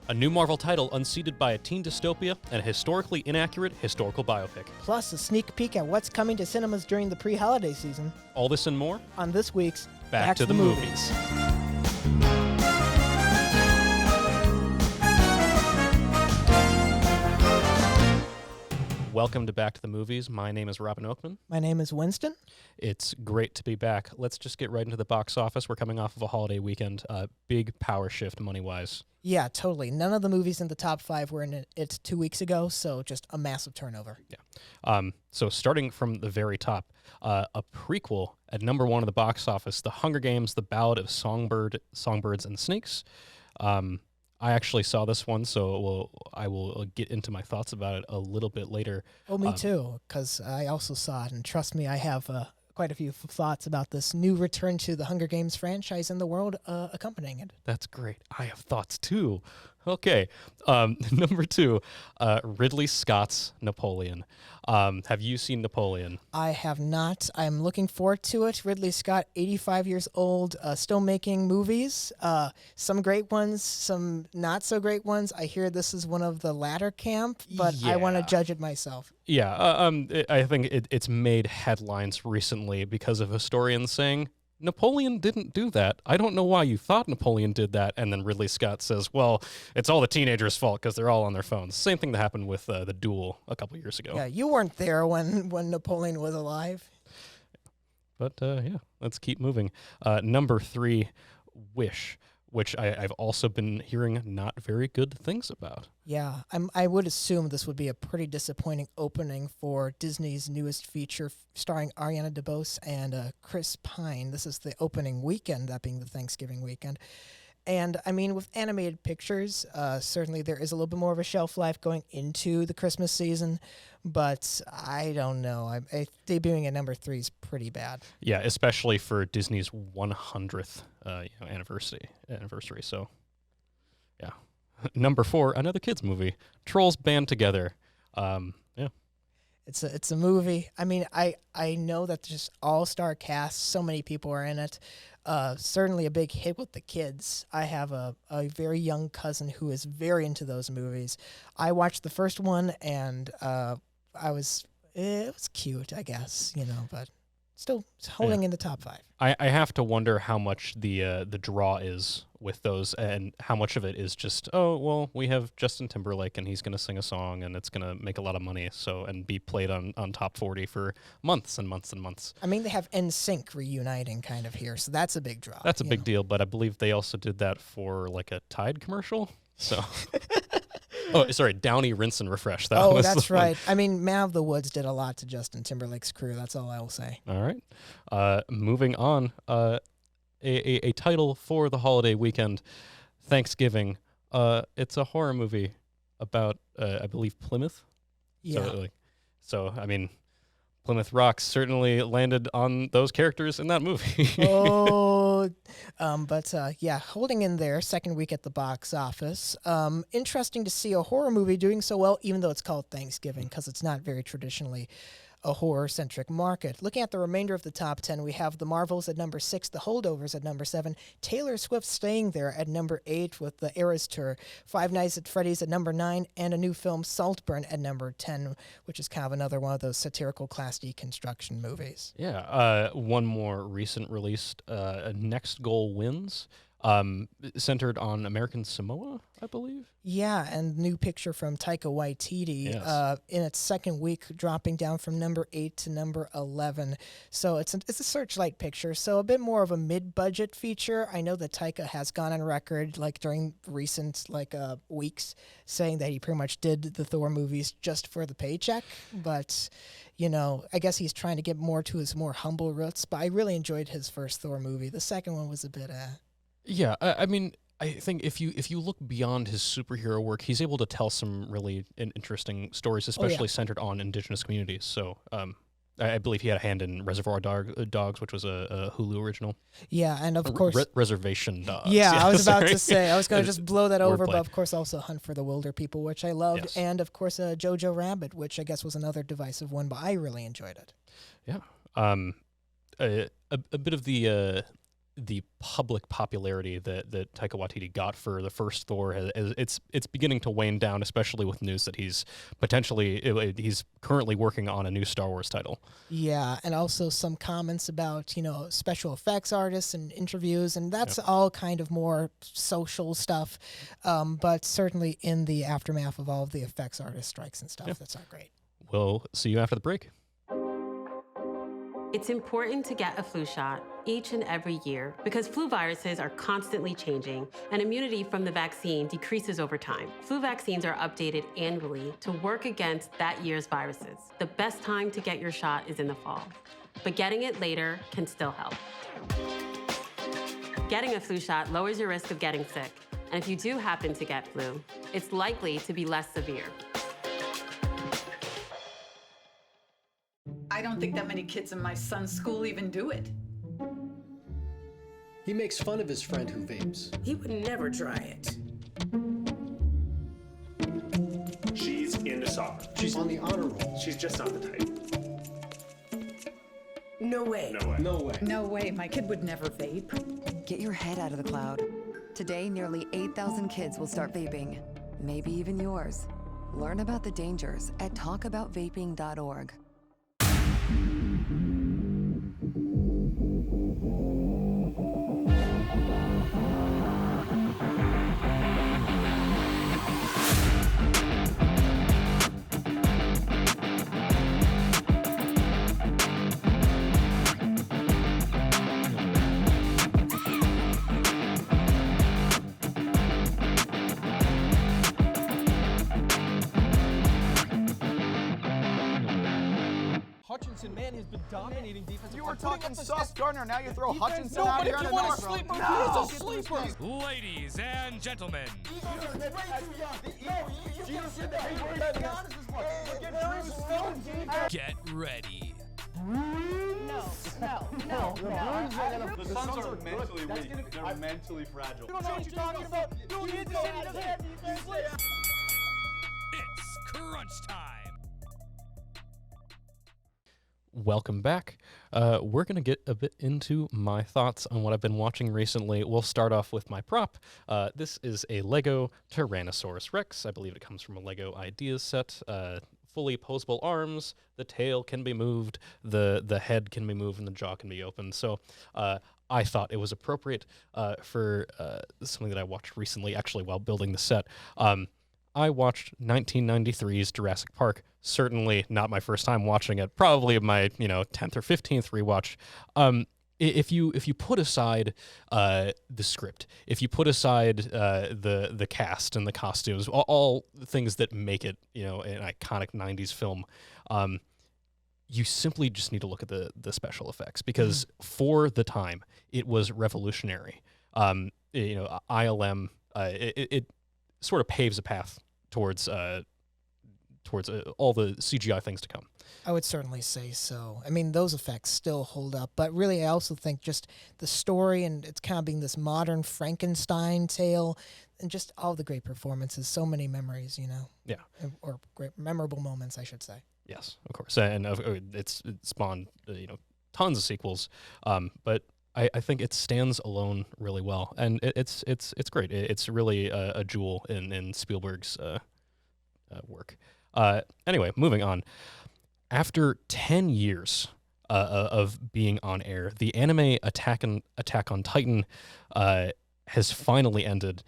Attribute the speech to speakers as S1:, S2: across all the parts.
S1: A new Marvel title unseated by a teen dystopia and a historically inaccurate historical biopic.
S2: Plus a sneak peek at what's coming to cinemas during the pre-holiday season.
S1: All this and more
S2: On this week's
S1: Back to the Movies. Welcome to Back to the Movies. My name is Robin Oakman.
S2: My name is Winston.
S1: It's great to be back. Let's just get right into the box office. We're coming off of a holiday weekend. Big power shift money-wise.
S2: Yeah, totally. None of the movies in the top 5 were in it 2 weeks ago, so just a massive turnover.
S1: Yeah. So starting from the very top, a prequel at number 1 of the box office, The Hunger Games, The Ballad of Songbirds and Snakes. I actually saw this one, so I will get into my thoughts about it a little bit later.
S2: Oh, me too, because I also saw it, and trust me, I have quite a few thoughts about this new return to the Hunger Games franchise and the world accompanying it.
S1: That's great. I have thoughts too. Okay. Number 2, Ridley Scott's Napoleon. Have you seen Napoleon?
S2: I have not. I'm looking forward to it. Ridley Scott, 85 years old, still making movies. Some great ones, some not so great ones. I hear this is one of the latter camp, but I want to judge it myself.
S1: Yeah. I think it's made headlines recently because of historians saying, Napoleon didn't do that. I don't know why you thought Napoleon did that. And then Ridley Scott says, well, it's all the teenagers' fault because they're all on their phones. Same thing that happened with The Duel a couple years ago.
S2: Yeah, you weren't there when Napoleon was alive.
S1: But yeah, let's keep moving. Number 3, Wish, which I've also been hearing not very good things about.
S2: Yeah, I would assume this would be a pretty disappointing opening for Disney's newest feature starring Ariana DeBose and Chris Pine. This is the opening weekend, that being the Thanksgiving weekend. And, I mean, with animated pictures, certainly there is a little bit more of a shelf life going into the Christmas season, but I don't know. Debuting at number 3 is pretty bad.
S1: Yeah, especially for Disney's 100th anniversary. So, yeah. Number 4, another kids movie, Trolls Band Together. Yeah.
S2: It's a movie. I mean, I know that just all-star cast, so many people are in it. Certainly a big hit with the kids. I have a very young cousin who is very into those movies. I watched the first one, and it was cute, I guess, but still holding in the top 5.
S1: I have to wonder how much the draw is with those, and how much of it is just, oh, well, we have Justin Timberlake, and he's going to sing a song, and it's going to make a lot of money, and be played on top 40 for months and months and months.
S2: I mean, they have NSYNC reuniting kind of here, so that's a big draw.
S1: That's a big deal, but I believe they also did that for, like, a Tide commercial, so... Oh, sorry, Downy Rinse and Refresh.
S2: That's right. I mean, Man of the Woods did a lot to Justin Timberlake's crew. That's all I will say.
S1: All right. Moving on, a title for the holiday weekend, Thanksgiving. It's a horror movie about, I believe, Plymouth.
S2: Yeah.
S1: So, I mean, Plymouth Rock certainly landed on those characters in that movie.
S2: Yeah, holding in there, second week at the box office. Interesting to see a horror movie doing so well, even though it's called Thanksgiving, because it's not very traditionally a horror-centric market. Looking at the remainder of the top 10, we have The Marvels at number 6, The Holdovers at number 7, Taylor Swift staying there at number 8 with the Eras Tour, Five Nights at Freddy's at number 9, and a new film, Saltburn, at number 10, which is kind of another one of those satirical class deconstruction movies.
S1: Yeah, one more recent release, Next Goal Wins, centered on American Samoa, I believe.
S2: Yeah, and new picture from Taika Waititi,
S1: yes.
S2: In its second week, dropping down from number 8 to number 11. So it's a Searchlight picture, so a bit more of a mid-budget feature. I know that Taika has gone on record, like during recent weeks, saying that he pretty much did the Thor movies just for the paycheck. But I guess he's trying to get more to his more humble roots. But I really enjoyed his first Thor movie. The second one was a bit.
S1: Yeah, I mean, I think if you look beyond his superhero work, he's able to tell some really interesting stories, especially centered on indigenous communities. So I believe he had a hand in Reservoir Dogs, which was a Hulu original.
S2: Yeah, and of course...
S1: Reservation Dogs.
S2: Yeah, I was about to say. I was going to just blow that over, but of course also Hunt for the Wilder People, which I loved. Yes. And of course Jojo Rabbit, which I guess was another divisive one, but I really enjoyed it.
S1: Yeah. A bit of the the public popularity that Taika Waititi got for the first Thor, it's beginning to wane down, especially with news that he's currently working on a new Star Wars title.
S2: Yeah, and also some comments about, special effects artists and interviews, and that's all kind of more social stuff, but certainly in the aftermath of all of the effects artist strikes and stuff, that's not great.
S1: We'll see you after the break.
S3: It's important to get a flu shot each and every year because flu viruses are constantly changing and immunity from the vaccine decreases over time. Flu vaccines are updated annually to work against that year's viruses. The best time to get your shot is in the fall, but getting it later can still help. Getting a flu shot lowers your risk of getting sick, and if you do happen to get flu, it's likely to be less severe.
S4: I don't think that many kids in my son's school even do it.
S5: He makes fun of his friend who vapes.
S6: He would never try it.
S7: She's into soccer.
S5: She's on the honor roll.
S7: She's just not the type.
S6: No way.
S7: No way.
S5: No way.
S4: No way, my kid would never vape.
S8: Get your head out of the cloud. Today, nearly 8,000 kids will start vaping. Maybe even yours. Learn about the dangers at talkaboutvaping.org.
S9: Hutchinson, man, he's been dominating defense.
S10: You were talking Sauce Gardner, now you throw Hutchinson out here on a
S9: sleeper,
S10: No!
S9: he's a sleeper.
S11: Ladies and gentlemen, get ready.
S4: No.
S10: The Suns are mentally weak. They're mentally fragile.
S9: You don't know what you're talking about. You need to
S11: It's crunch time.
S1: Welcome back. We're going to get a bit into my thoughts on what I've been watching recently. We'll start off with my prop. This is a Lego Tyrannosaurus Rex. I believe it comes from a Lego Ideas set. Fully posable arms. The tail can be moved. The head can be moved, and the jaw can be opened. So I thought it was appropriate for something that I watched recently, actually, while building the set. I watched 1993's Jurassic Park. Certainly not my first time watching it. Probably my 10th or 15th rewatch. If you put aside the script, if you put aside the cast and the costumes, all things that make it an iconic 90s film, you simply just need to look at the special effects because for the time it was revolutionary. ILM it sort of paves a path towards all the CGI things to come.
S2: I would certainly say so. I mean, those effects still hold up, but really I also think just the story and it's kind of being this modern Frankenstein tale and just all the great performances, so many memories,
S1: Yeah.
S2: Or great memorable moments, I should say.
S1: Yes, of course. And it spawned tons of sequels, but I think it stands alone really well, and it's great. It's really a jewel in Spielberg's work. Anyway, moving on. After 10 years of being on air, the anime Attack on Titan has finally ended.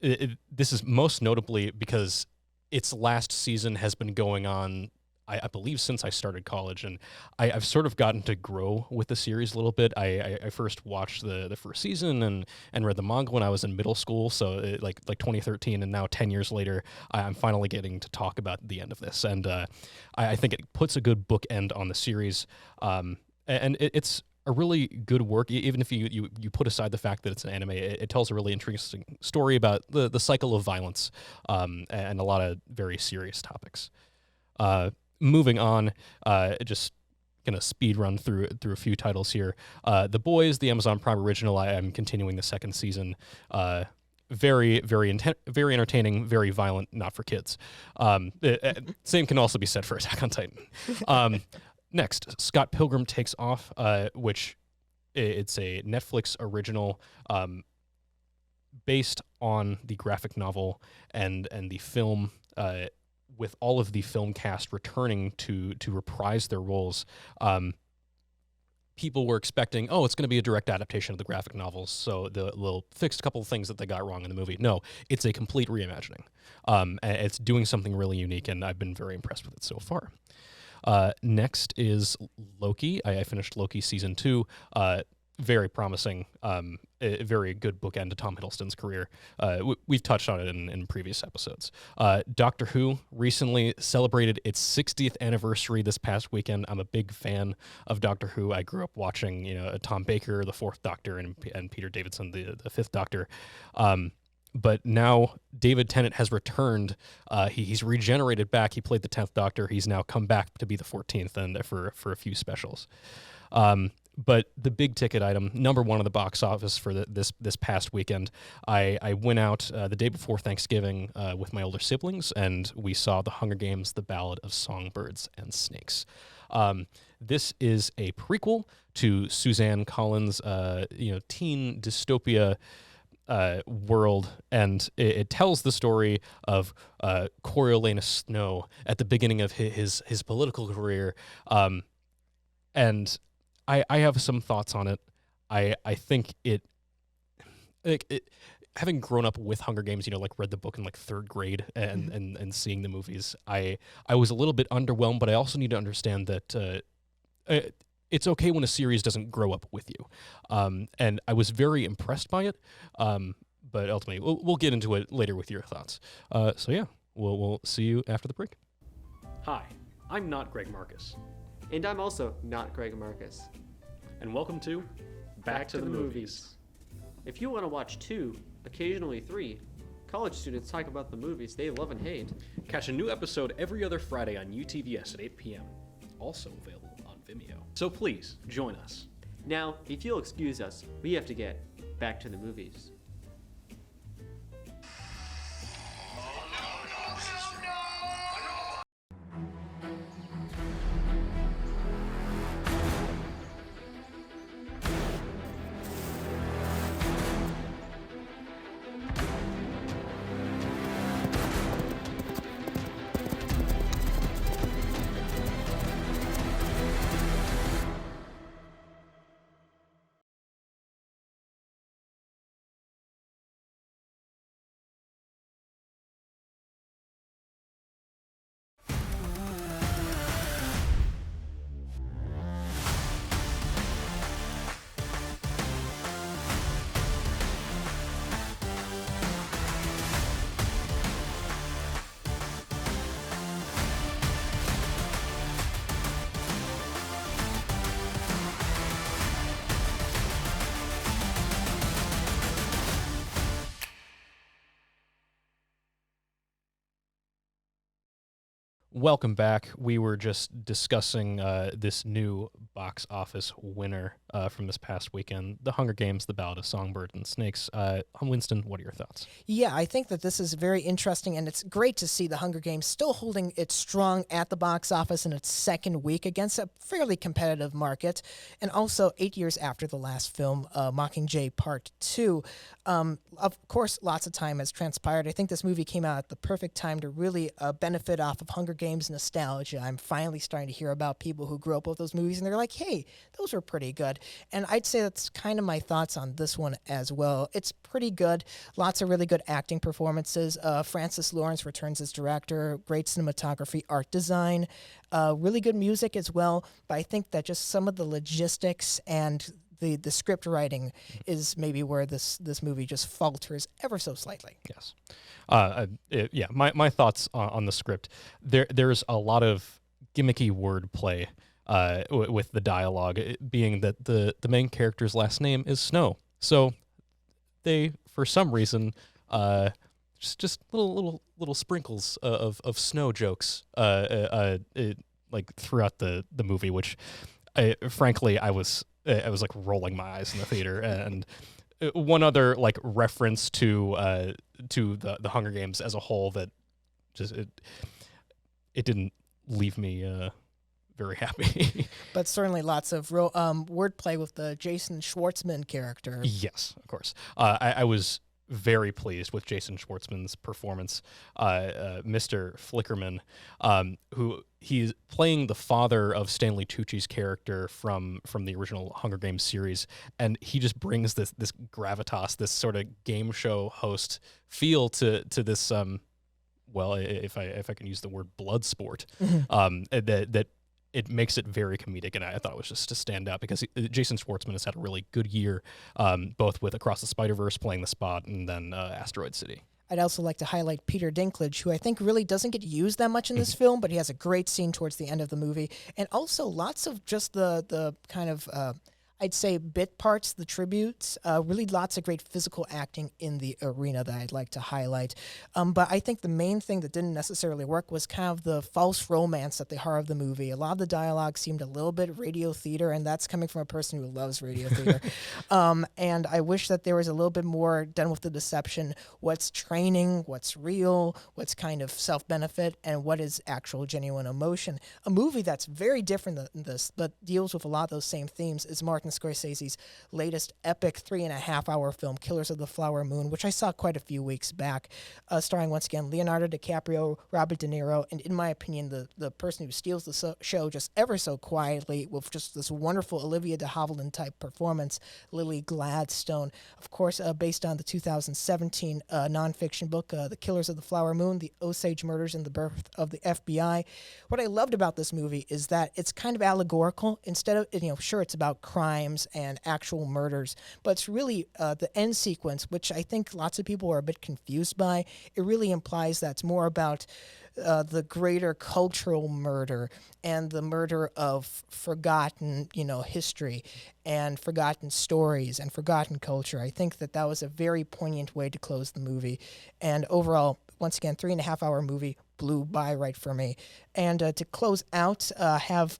S1: This is most notably because its last season has been going on, I believe, since I started college, and I've sort of gotten to grow with the series a little bit. I first watched the first season and read the manga when I was in middle school, so like 2013, and now 10 years later, I'm finally getting to talk about the end of this, and I think it puts a good bookend on the series, and it's a really good work, even if you put aside the fact that it's an anime. It tells a really interesting story about the cycle of violence, and a lot of very serious topics. Moving on, just gonna speed run through a few titles here. The Boys, the Amazon Prime original. I am continuing the second season. Very entertaining, very violent, not for kids. Same can also be said for Attack on Titan. Next, Scott Pilgrim Takes Off, which It's a Netflix original based on the graphic novel and the film, with all of the film cast returning to reprise their roles. People were expecting, it's going to be a direct adaptation of the graphic novels, so they'll fix a couple of things that they got wrong in the movie. No, it's a complete reimagining. And it's doing something really unique, and I've been very impressed with it so far. Next is Loki. I finished Loki season 2. Very promising, a very good bookend to Tom Hiddleston's career. We've touched on it in previous episodes. Doctor Who recently celebrated its 60th anniversary this past weekend. I'm a big fan of Doctor Who. I grew up watching, Tom Baker, the 4th Doctor, and Peter Davison, the 5th Doctor. But now David Tennant has returned. He's regenerated back. He played the 10th Doctor. He's now come back to be the 14th, and for a few specials. But the big ticket item, number one on the box office for this past weekend, I went out the day before Thanksgiving with my older siblings, and we saw The Hunger Games: The Ballad of Songbirds and Snakes. This is a prequel to Suzanne Collins' teen dystopia world, and it tells the story of Coriolanus Snow at the beginning of his political career, and I have some thoughts on it. I think it having grown up with Hunger Games, read the book in 3rd grade and seeing the movies, I was a little bit underwhelmed, but I also need to understand that it's okay when a series doesn't grow up with you. And I was very impressed by it. But ultimately, we'll get into it later with your thoughts. So yeah, we'll see you after the break.
S12: Hi, I'm not Greg Marcus.
S13: And I'm also not Greg Marcus.
S12: And welcome to Back to the Movies.
S13: If you want to watch 2, occasionally 3, college students talk about the movies they love and hate.
S12: Catch a new episode every other Friday on UTVS at 8 p.m. Also available on Vimeo. So please, join us.
S13: Now, if you'll excuse us, we have to get back to the movies.
S1: Welcome back. We were just discussing this new box office winner from this past weekend, The Hunger Games: The Ballad of Songbirds and Snakes. Winston, what are your thoughts?
S2: Yeah, I think that this is very interesting, and it's great to see The Hunger Games still holding it strong at the box office in its 2nd week against a fairly competitive market, and also 8 years after the last film, Mockingjay Part 2. Of course, lots of time has transpired. I think this movie came out at the perfect time to really benefit off of Hunger Games nostalgia. I'm finally starting to hear about people who grew up with those movies, and they're like, hey, those were pretty good. And I'd say that's kind of my thoughts on this one as well. It's pretty good. Lots of really good acting performances. Francis Lawrence returns as director. Great cinematography, art design. Really good music as well. But I think that just some of the logistics and the script writing is maybe where this movie just falters ever so slightly.
S1: Yes. My thoughts on the script. There's a lot of gimmicky wordplay with the dialogue, being that the main character's last name is Snow. So they, for some reason, just little sprinkles of snow jokes throughout the movie, which frankly I was like rolling my eyes in the theater. And one other reference to the Hunger Games as a whole that just it didn't leave me very happy.
S2: But certainly lots of wordplay with the Jason Schwartzman character.
S1: Yes, of course. I was very pleased with Jason Schwartzman's performance, Mr. Flickerman, who he's playing the father of Stanley Tucci's character from the original Hunger Games series, and he just brings this gravitas, this sort of game show host feel to this well, if I can use the word blood sport, that it makes it very comedic, and I thought it was just to stand out because Jason Schwartzman has had a really good year, both with Across the Spider-Verse playing the Spot and then Asteroid City.
S2: I'd also like to highlight Peter Dinklage, who I think really doesn't get used that much in this film, but he has a great scene towards the end of the movie, and also lots of just the kind of I'd say bit parts, the tributes, really lots of great physical acting in the arena that I'd like to highlight. But I think the main thing that didn't necessarily work was kind of the false romance at the heart of the movie. A lot of the dialogue seemed a little bit radio theater, and that's coming from a person who loves radio theater. And I wish that there was a little bit more done with the deception. What's training, what's real, what's kind of self-benefit, and what is actual genuine emotion. A movie that's very different than this, but deals with a lot of those same themes is Martin Scorsese's latest epic 3.5-hour film, Killers of the Flower Moon, which I saw quite a few weeks back, starring once again Leonardo DiCaprio, Robert De Niro, and in my opinion, the person who steals the show just ever so quietly with just this wonderful Olivia de Havilland type performance, Lily Gladstone, of course, based on the 2017 nonfiction book, The Killers of the Flower Moon, The Osage Murders and the Birth of the FBI. What I loved about this movie is that it's kind of allegorical. Instead of, sure, it's about crimes and actual murders, but it's really the end sequence, which I think lots of people are a bit confused by. It really implies that it's more about the greater cultural murder and the murder of forgotten, history and forgotten stories and forgotten culture. I think that was a very poignant way to close the movie. And overall, once again, 3.5-hour movie blew by right for me. And to close out, have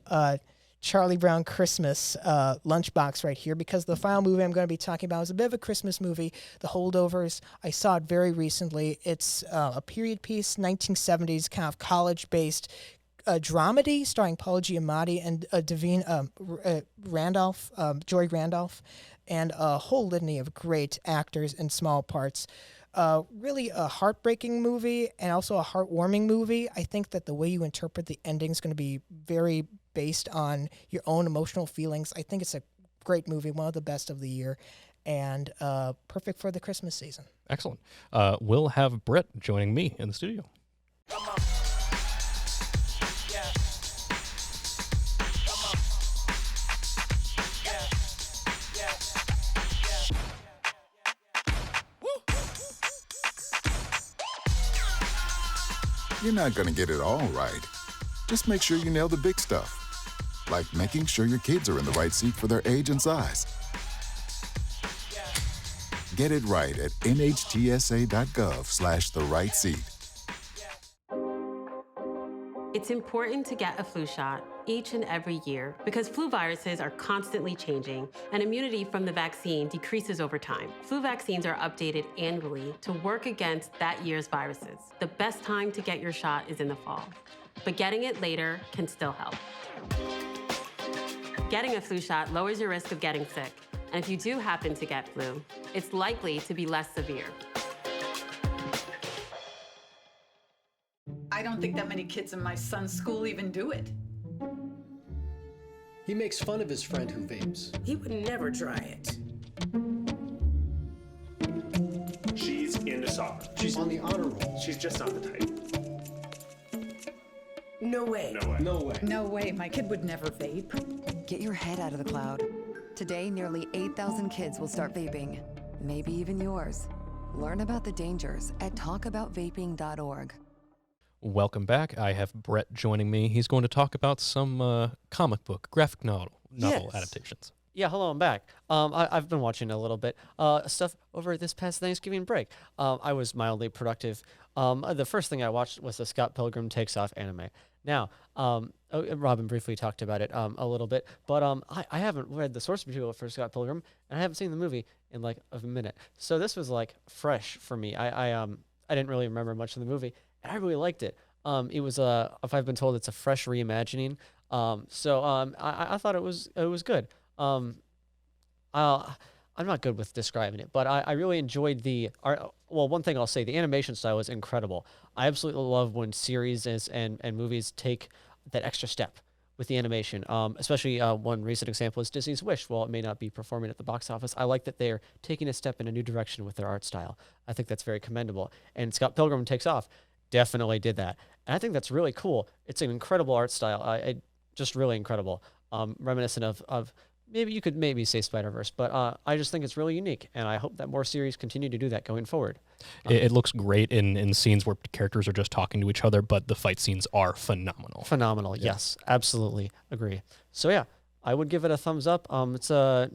S2: Charlie Brown Christmas lunchbox right here, because the final movie I'm going to be talking about is a bit of a Christmas movie, The Holdovers. I saw it very recently. It's a period piece, 1970s, kind of college-based dramedy starring Paul Giamatti and Joy Randolph, and a whole litany of great actors in small parts. Really a heartbreaking movie and also a heartwarming movie. I think that the way you interpret the ending is going to be very based on your own emotional feelings. I think it's a great movie, one of the best of the year, and perfect for the Christmas season.
S1: Excellent. We'll have Brett joining me in the studio.
S14: You're not going to get it all right. Just make sure you nail the big stuff, like making sure your kids are in the right seat for their age and size. Get it right at nhtsa.gov/the-right-seat.
S3: It's important to get a flu shot each and every year because flu viruses are constantly changing and immunity from the vaccine decreases over time. Flu vaccines are updated annually to work against that year's viruses. The best time to get your shot is in the fall, but getting it later can still help. Getting a flu shot lowers your risk of getting sick, and if you do happen to get flu, it's likely to be less severe.
S4: I don't think that many kids in my son's school even do it.
S5: He makes fun of his friend who vapes.
S6: He would never try it.
S7: She's into soccer.
S5: She's on the honor roll.
S7: She's just not the type.
S6: No way.
S7: No way.
S5: No way.
S4: No way, my kid would never vape.
S8: Get your head out of the cloud. Today, nearly 8,000 kids will start vaping, maybe even yours. Learn about the dangers at talkaboutvaping.org.
S1: Welcome back. I have Brett joining me. He's going to talk about some comic book, graphic novel
S13: Yes.
S1: adaptations.
S13: Yeah, hello, I'm back. I've been watching a little bit stuff over this past Thanksgiving break. I was mildly productive. The first thing I watched was the Scott Pilgrim Takes Off anime. Now, Robin briefly talked about it a little bit, but I haven't read the source material for Scott Pilgrim, and I haven't seen the movie in like a minute. So this was like fresh for me. I didn't really remember much of the movie, and I really liked it. It was if I've been told, it's a fresh reimagining I thought it was good. I'm not good with describing it, but I really enjoyed the art. Well, one thing I'll say, the animation style is incredible. I absolutely love when series and movies take that extra step with the animation. Especially one recent example is Disney's Wish. While it may not be performing at the box office, I like that they're taking a step in a new direction with their art style. I think that's very commendable. And Scott Pilgrim Takes Off definitely did that. And I think that's really cool. It's an incredible art style. Just really incredible. Reminiscent of maybe you could say Spider-Verse, but I just think it's really unique, and I hope that more series continue to do that going forward.
S1: It looks great in scenes where characters are just talking to each other, but the fight scenes are phenomenal.
S13: Phenomenal, yes, absolutely agree. So yeah, I would give it a thumbs up. I binged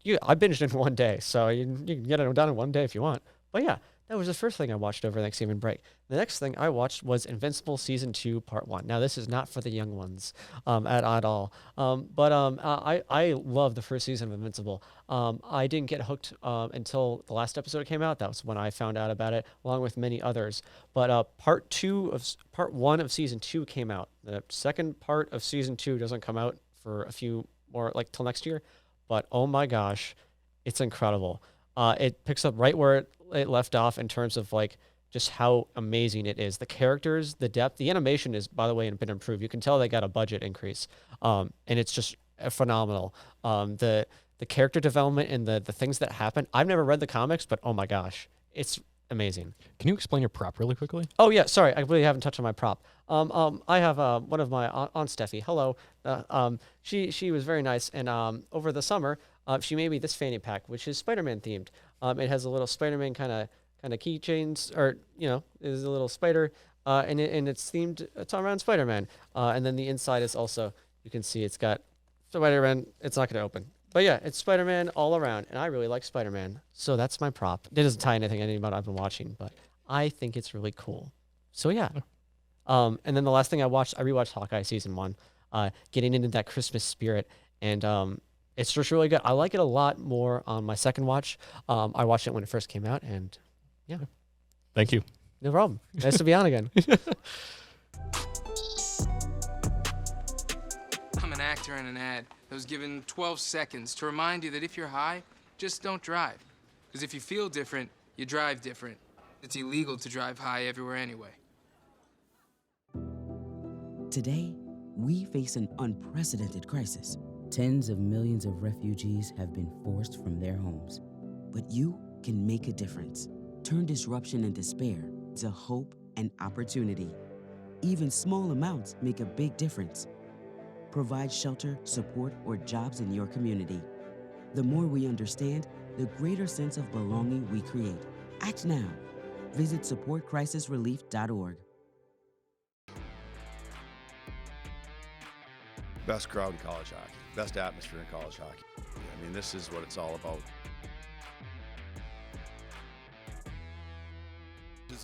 S13: it in one day, so you can get it done in one day if you want. But yeah, that was the first thing I watched over Thanksgiving break. The next thing I watched was Invincible Season 2, Part 1. Now, this is not for the young ones at all. I love the first season of Invincible. I didn't get hooked until the last episode came out. That was when I found out about it, along with many others. But Part 1 of Season 2 came out. The second part of Season 2 doesn't come out for a few more, like till next year. But oh my gosh, it's incredible. It picks up right where it left off in terms of like just how amazing it is. The characters, the depth, the animation is, by the way, been improved. You can tell they got a budget increase, and it's just phenomenal. The character development and the things that happen. I've never read the comics, but oh my gosh, it's amazing.
S1: Can you explain your prop really quickly?
S13: Oh yeah, sorry, I really haven't touched on my prop. I have one of my Aunt Steffi. Hello. She was very nice, and over the summer, she made me this fanny pack, which is Spider-Man themed. It has a little Spider-Man kind of keychains, or is a little spider, and it's themed. It's all around Spider-Man. And then the inside is also, you can see it's got Spider-Man. It's not going to open, but yeah, it's Spider-Man all around, and I really like Spider-Man, so that's my prop. It doesn't tie anything about I've been watching, but I think it's really cool. So yeah. And then the last thing I rewatched Hawkeye season 1, getting into that Christmas spirit, and it's just really good. I like it a lot more on my second watch. I watched it when it first came out, and yeah.
S1: Thank you.
S13: No problem. Nice to be on again.
S15: I'm an actor in an ad that was given 12 seconds to remind you that if you're high, just don't drive. Because if you feel different, you drive different. It's illegal to drive high everywhere anyway.
S16: Today, we face an unprecedented crisis. Tens of millions of refugees have been forced from their homes. But you can make a difference. Turn disruption and despair to hope and opportunity. Even small amounts make a big difference. Provide shelter, support, or jobs in your community. The more we understand, the greater sense of belonging we create. Act now. Visit supportcrisisrelief.org.
S17: Best crowd in college hockey. Best atmosphere in college hockey. I mean, this is what it's all about.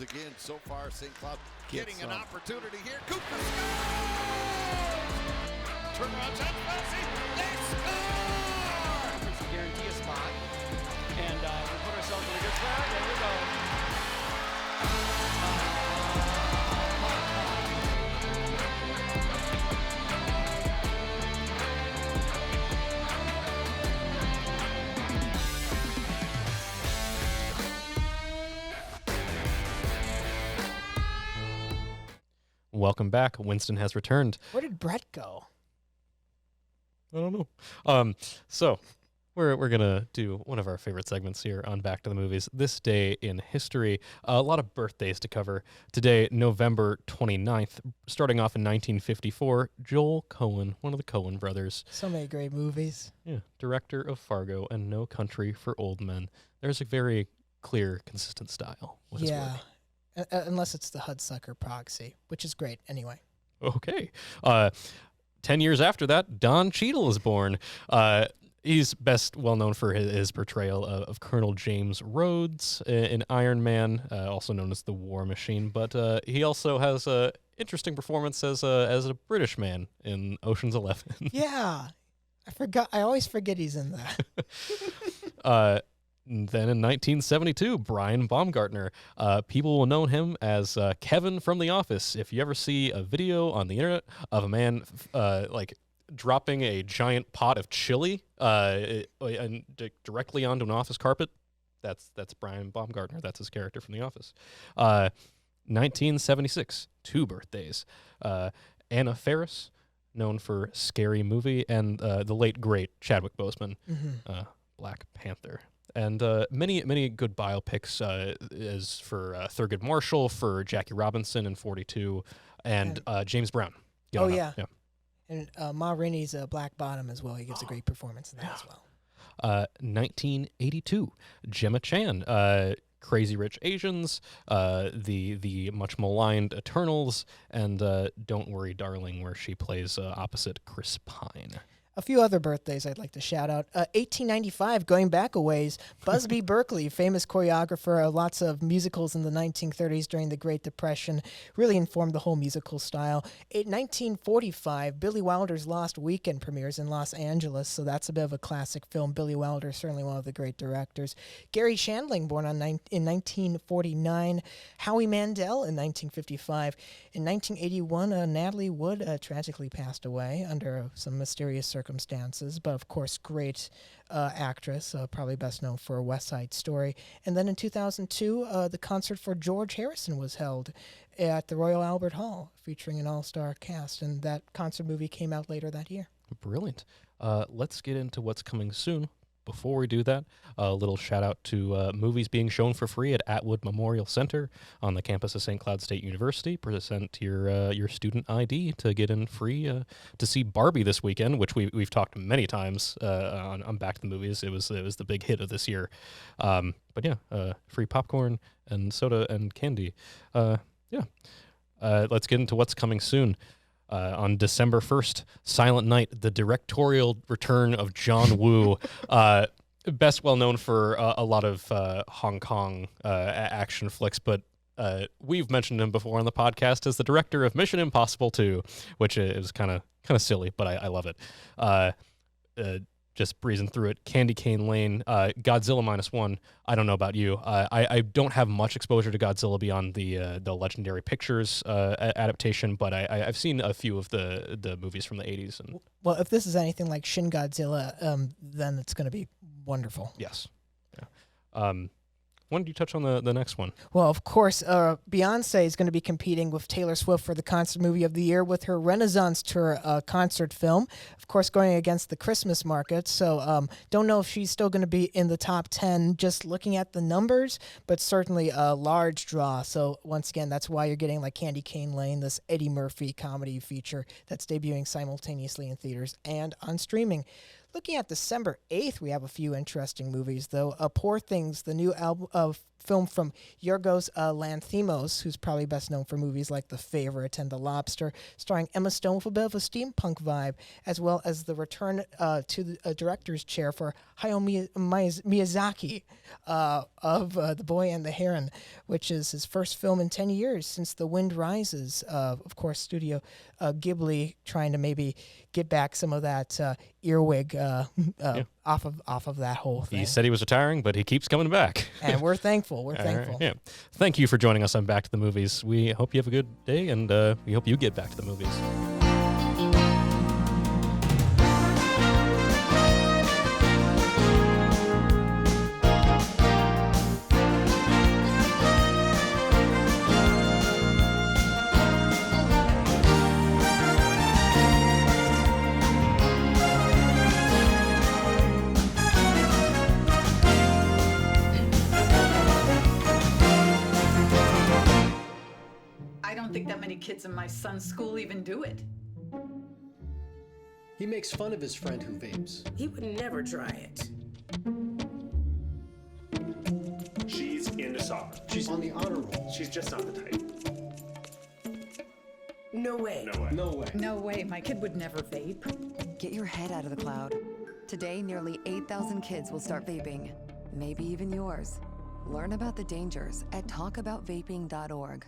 S18: Again, so far, St. Cloud getting an opportunity here. Cooper scores! Turnaround shot, Messi, they score!
S9: To guarantee a spot, and we'll put ourselves in a good spot. There we go.
S1: Welcome back. Winston has returned.
S2: Where did Brett go?
S1: I don't know. So we're gonna do one of our favorite segments here on Back to the Movies. This day in history. A lot of birthdays to cover. Today, November 29th, starting off in 1954, Joel Coen, one of the Coen brothers.
S2: So many great movies.
S1: Yeah, director of Fargo and No Country for Old Men. There's a very clear, consistent style with his work.
S2: Unless it's the Hudsucker Proxy, which is great anyway.
S1: Okay. 10 years after that, Don Cheadle is born. He's best well known for his portrayal of Colonel James Rhodes in Iron Man, also known as the War Machine. But he also has an interesting performance as a British man in Ocean's 11.
S2: Yeah. I forgot. I always forget he's in that.
S1: Then in 1972, Brian Baumgartner. People will know him as Kevin from The Office. If you ever see a video on the internet of a man like dropping a giant pot of chili and directly onto an office carpet, that's Brian Baumgartner. That's his character from The Office. 1976, two birthdays. Anna Faris, known for Scary Movie, and the late great Chadwick Boseman, Black Panther. And many good biopics as for Thurgood Marshall, for Jackie Robinson in 42, and James Brown.
S2: Oh, yeah. And Ma Rainey's Black Bottom as well. He gives a great performance in that as well.
S1: 1982, Gemma Chan, Crazy Rich Asians, the much maligned Eternals, and Don't Worry Darling, where she plays opposite Chris Pine.
S2: A few other birthdays I'd like to shout out. 1895, going back a ways, Busby Berkeley, famous choreographer of lots of musicals in the 1930s during the Great Depression, really informed the whole musical style. 1945, Billy Wilder's Lost Weekend premieres in Los Angeles, so that's a bit of a classic film. Billy Wilder, certainly one of the great directors. Gary Shandling, born in 1949. Howie Mandel in 1955. In 1981, Natalie Wood tragically passed away under some mysterious circumstances, but of course, great actress, probably best known for West Side Story. And then in 2002, the concert for George Harrison was held at the Royal Albert Hall, featuring an all-star cast, and that concert movie came out later that year.
S1: Brilliant. Let's get into what's coming soon. Before we do that, a little shout out to movies being shown for free at Atwood Memorial Center on the campus of St. Cloud State University. Present your student ID to get in free to see Barbie this weekend, which we've talked many times on Back to the Movies. It was the big hit of this year. But yeah, free popcorn and soda and candy. Let's get into what's coming soon. On December 1st, Silent Night, the directorial return of John Woo, best well known for a lot of Hong Kong action flicks, but we've mentioned him before on the podcast as the director of Mission Impossible 2, which is kind of silly, but I love it. Just breezing through it. Candy Cane Lane, Godzilla -1. I don't know about you. I don't have much exposure to Godzilla beyond the Legendary Pictures adaptation, but I've seen a few of the movies from the 80s. And
S2: well, if this is anything like Shin Godzilla, then it's going to be wonderful.
S1: Yes. Yeah. When did you touch on the next one?
S2: Well, of course, Beyonce is going to be competing with Taylor Swift for the concert movie of the year with her Renaissance Tour concert film. Of course, going against the Christmas market. So don't know if she's still going to be in the top 10 just looking at the numbers, but certainly a large draw. So once again, that's why you're getting like Candy Cane Lane, this Eddie Murphy comedy feature that's debuting simultaneously in theaters and on streaming. Looking at December 8th, we have a few interesting movies, though. Poor Things, the new film from Yorgos Lanthimos, who's probably best known for movies like The Favorite and The Lobster, starring Emma Stone with a bit of a steampunk vibe, as well as the return to the director's chair for Hayao Miyazaki of The Boy and the Heron, which is his first film in 10 years since The Wind Rises. Of course, Studio Ghibli trying to maybe get back some of that earwig off of that whole thing.
S1: He said he was retiring, but he keeps coming back.
S2: And we're thankful. We're thankful.
S1: Right, yeah. Thank you for joining us on Back to the Movies. We hope you have a good day, and we hope you get back to the movies.
S4: I don't think that many kids in my son's school even do it.
S5: He makes fun of his friend who vapes.
S6: He would never try it.
S7: She's into soccer.
S5: She's on the honor roll.
S7: She's just not the type.
S6: No way.
S7: No way.
S5: No way.
S4: No way, my kid would never vape.
S8: Get your head out of the cloud. Today, nearly 8,000 kids will start vaping. Maybe even yours. Learn about the dangers at talkaboutvaping.org.